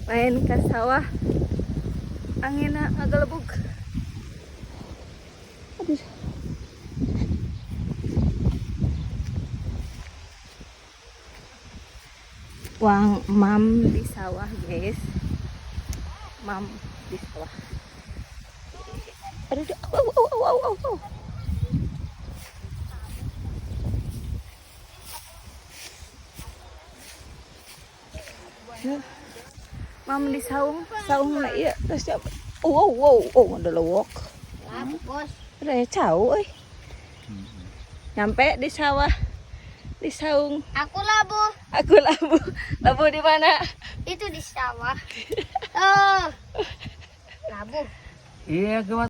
Main ke sawah, anginnya ngagelebug. Aduh. Wang mam di sawah guys, mam di sawah. Aduh, au. Mam di saung na iya terus siapa? Wow, ada lowok. Labu, bos. Udah jauh, nyampe di sawah, di saung. Aku labu. Aku labu di mana? Itu di sawah. Oh. Labu. Iya,